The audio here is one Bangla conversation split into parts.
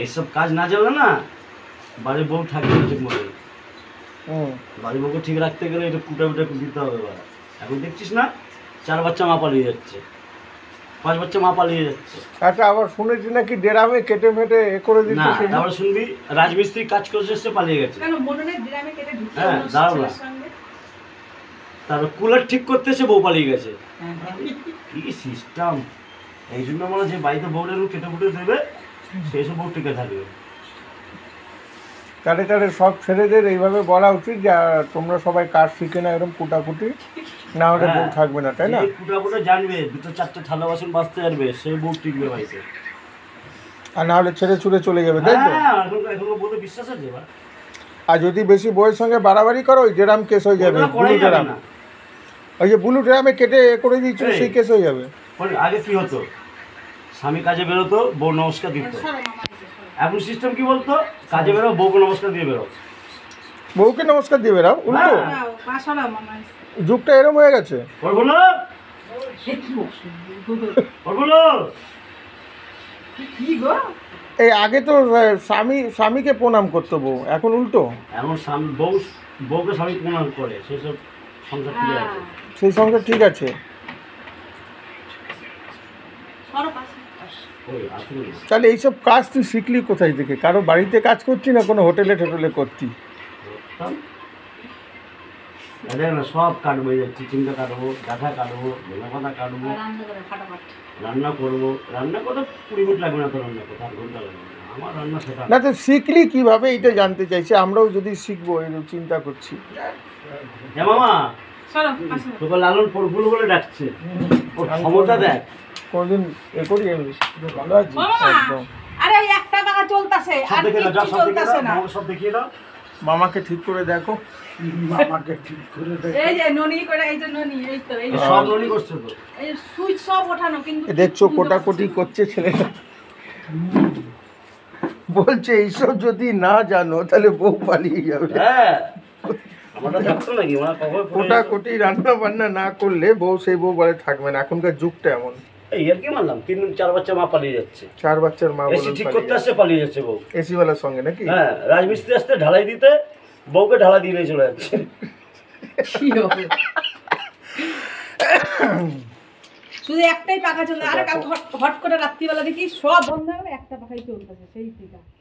এইসব কাজ না চলে না বাড়ির বউ থাকবে ঠিক মতো। বাড়ির বউকে ঠিক রাখতে গেলে এটা কুটা দিতে হবে। এখন দেখছিস না 4 বাচ্চা মা পালিয়ে যাচ্ছে, 5 বাচ্চা মা পালিয়ে যাচ্ছে। আচ্ছা, আবার শুনেছি নাকি ড্রামে কেটে মেটে করে দিচ্ছে। না, তারপর শুনবি রাজমিস্ত্রি কাজ করছে সে পালিয়ে গেছে। হ্যাঁ, দাঁড়াও না, তারপর কুলার ঠিক করতে এসে বউ পালিয়ে গেছে। কি সিস্টেম! এই জন্য বলে যে বাড়িতে বউটা কেটে ফুটে দেবে সেই সব বউ টিকে থাকবে। তাহলে সব ছেলেদের এইভাবে বলা উচিত যে তোমরা সবাই কাজ শিখে না, এরকম কুটাকুটি না হলে বউ থাকবে না, তাই না? কুটাকুটা জানবে, 2-4টে থালা বাসন বাঁচতে পারবে, সেই বউ টিকবে বাড়িতে। আর না হলে ছেড়ে ছুড়ে চলে যাবে, তাই তো? এখন বউতে বিশ্বাস আছে। আর যদি বেশি বউয়ের সঙ্গে বাড়াবাড়ি করো ওই ড্রাম কেস হয়ে যাবে। ব্লু ড্রাম, ওই যে ব্লু ড্রামে কেটে করে দিচ্ছিল সেই কেস হয়ে যাবে। আগে কি হতো, স্বামী কাজে বেরোতো, বউ নমস্কার দিত। এখন সিস্টেম কি বলতো, কাজে বেরো বউকে নমস্কার দিয়ে বেরো। বউকে নমস্কার দিয়ে বেরাও, উল্টো যুগটা এরম হয়ে গেছে। এই আগে তো স্বামীকে প্রণাম করতো বউ, এখন উল্টো। এখন বউকে স্বামী প্রণাম করে, সেসব সংসার ঠিক আছে। সেই সংসার ঠিক আছে। তাহলে এইসব কাজ তুই শিখলি কোথায় থেকে? কারো বাড়িতে কাজ করছি না কোনো হোটেলে টোটেলে করতি? সব কাটবো, চিচিঙ্গা কাটবো, ডাঁটা কাটবো, ধনেপাতা কাটবো, রান্না করবো। রান্না করতে 20 মিনিট লাগবে না তো, রান্না করতে 8 ঘন্টা লাগবে না। আমার রান্না শেখা না, তো শিখলি কিভাবে এটা জানতে চাইছি। আমরাও যদি শিখবো এরকম চিন্তা করছি। হ্যাঁ মামা, তোকে লালন পরফুল বলে ডাকছে, ক্ষমতা দেখ। কোনদিন এ করি আমি, ভালো আছি একদম। আরে ওই একটা টাকা চলতেছে আর কিছু চলতেছে না। সব দেখিয়ে দাও, মামাকে ঠিক করে দেখো। মামাকে ঠিক করে দেখো। এই যে ননি করে, এই যে ননি, এই তো এই সব ননি করছে তো, এই সুইচ সব ওঠানো, কিন্তু দেখছো কোটাকুটি করছে ছেলেটা। বলছে এইসব যদি না জানো তাহলে বউ পালিয়ে যাবে। হ্যাঁ, আমারটা থাকতো নাকি মানে কোটাকুটি রান্না বান্না না করলে বউ সেই বউ বলে থাকবে না। এখনকার যুগটা এমন। এই আর কি মানলাম, 3-4 বাচ্চা মা পালিয়ে যাচ্ছে। 4 বাচ্চার মা এসি ঠিক করতে আসছে, পালিয়ে যাচ্ছে বউ। এসি ওয়ালার সঙ্গে নাকি? হ্যাঁ, রাজমিস্ত্রি আসতে ঢালাই দিতে, বউকে ঢালা দিয়ে নিয়ে চলে যাচ্ছে। শুধু একটাই পাখা চলছে, আর কাল হট করে রাত্রিবেলা দেখি সব বন্ধ হয়ে গেল, একটা পাখাই চলতেছে। সেই ঠিক আছে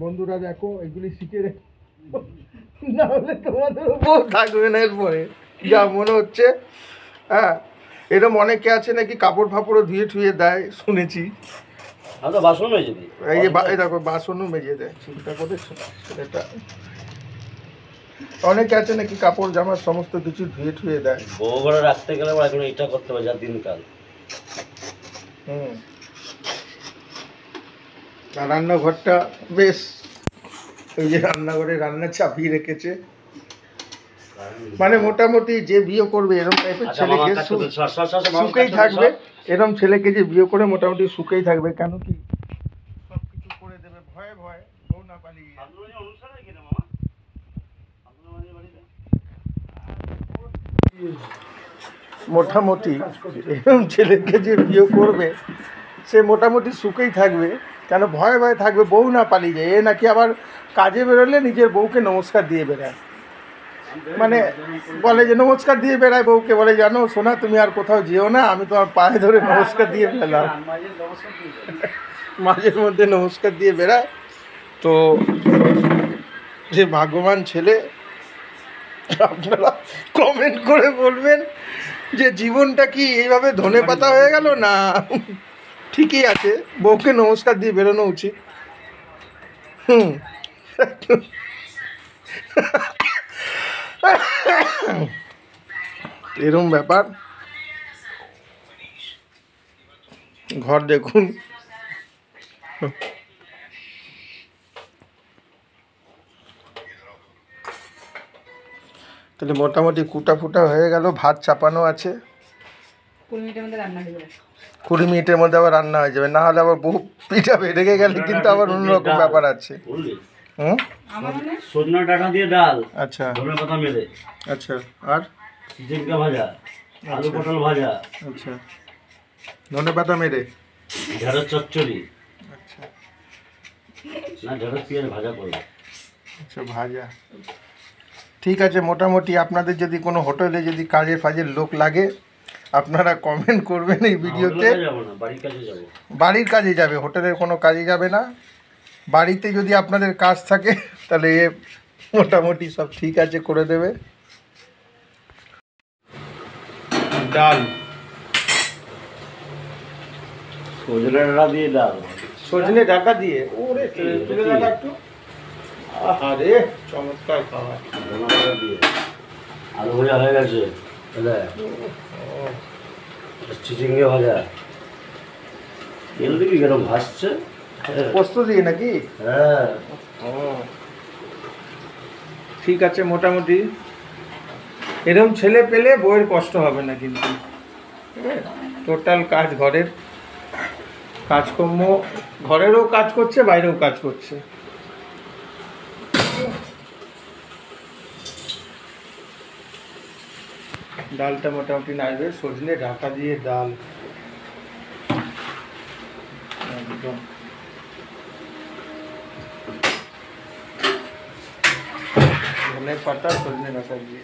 বন্ধুরা, দেখো এগুলি শিখে রেখো, না হলে তোমাদের বউ থাকবে না এরপরে, যা মনে হচ্ছে। হ্যাঁ, এরকম অনেকে আছে নাকি কাপড় ফাপড়ও ধুয়ে ঠুয়ে দেয়, শুনেছি। আমি তো বাসন মেজে দিই। এই যে এই দেখো বাসনও মেজে দেয়, চিন্তা করে এটা। অনেকে আছে নাকি কাপড় জামা সমস্ত কিছু ধুয়ে ঠুয়ে দেয়। বউ ঘরে রাখতে গেলে এখন এটা করতে হবে, যা দিনকাল। আর রান্নাঘরটা বেশ, এই যে রান্নাঘরে রান্না চাপিয়ে রেখেছে। মানে মোটামুটি যে বিয়ে করবে এরকম টাইপের ছেলেকে সুখেই থাকবে। এরকম ছেলেকে যে বিয়ে করে মোটামুটি সুখেই থাকবে। কেন কি সব কিছু করে দেবে, ভয়ে ভয়ে বউ না পালিয়ে। মোটামুটি এরকম ছেলেকে যে বিয়ে করবে সে মোটামুটি সুখেই থাকবে। কেন ভয়ে ভয়ে থাকবে বউ না পালিয়ে যায়। এ নাকি আবার কাজে বেরোলে নিজের বউকে নমস্কার দিয়ে বেড়ায়। মানে বলে যে নমস্কার দিয়ে বেড়ায় বউকে, বলে জানো সোনা তুমি আর কোথাও যেও না, আমি তোমার পায়ে ধরে নমস্কার দিয়ে বেড়ালাম। মাঝের মধ্যে নমস্কার দিয়ে বেড়ায়। তো যে ভাগ্যবান ছেলে, আপনারা কমেন্ট করে বলবেন যে জীবনটা কি এইভাবে ধনেপাতা হয়ে গেল না ঠিকই আছে, বউকে নমস্কার দিয়ে বেরোনো উচিত। এরম ব্যাপার। ঘর দেখুন, তাহলে মোটামুটি কুটা ফুটা হয়ে গেল, ভাত চাপানো আছে। 20 মিনিটের মধ্যে রান্না হয়ে যাবে। 20 মিনিটের মধ্যে আবার রান্না হয়ে যাবে, না হলে আবার বহু পিঠা রেখে গেলে কিন্তু আবার অন্যরকম ব্যাপার আছে। সজনা ডাঁটা দিয়ে ডাল, আচ্ছা, ধনেপাতা মেরে, আচ্ছা, আর চিচিঙ্গা ভাজা, আলু পটল ভাজা, আচ্ছা, ধনেপাতা মেরে, ঢেঁড়স চচ্চড়ি, না ঢেঁড়স পেঁয়াজ ভাজা করবো। আচ্ছা ভাজা, ঠিক আছে। মোটামুটি আপনাদের যদি কোনো হোটেলে যদি কাজের ফাজের লোক লাগে আপনারা কমেন্ট করবেন এই ভিডিওতে। যাবো না, বাড়ির কাজে যাবো। বাড়ির কাজে যাবে, হোটেলের কোনো কাজে যাবে না। বাড়িতে যদি আপনাদের কাজ থাকে তাহলে এ মোটামুটি সব ঠিক আছে করে দেবে। ডাল, সজনে ডাঁটা দিয়ে ডাল, সজনে ডাঁটা দিয়ে, ওরে তুলে ডাঁটা একটু, আরে চমৎকার খাবার। ধনে পাতা দিয়ে আলু ভাজা হয়ে গেছে, চিচিঙ্গে ভাজা। তেল দিবি কেন ভাসছে? পোস্ত দিয়ে নাকি? হ্যাঁ। ও ঠিক আছে, মোটামুটি এরকম ছেলে পেলে বউয়ের কষ্ট হবে না কিন্তু। টোটাল কাজ, ঘরের কাজকর্ম, ঘরেরও কাজ করছে বাইরেও কাজ করছে। ডালটা মোটামুটি নাড়বে, সজনে ডাঁটা দিয়ে ডাল একদম। ধনে পাতা সজনে ডাঁটা দিয়ে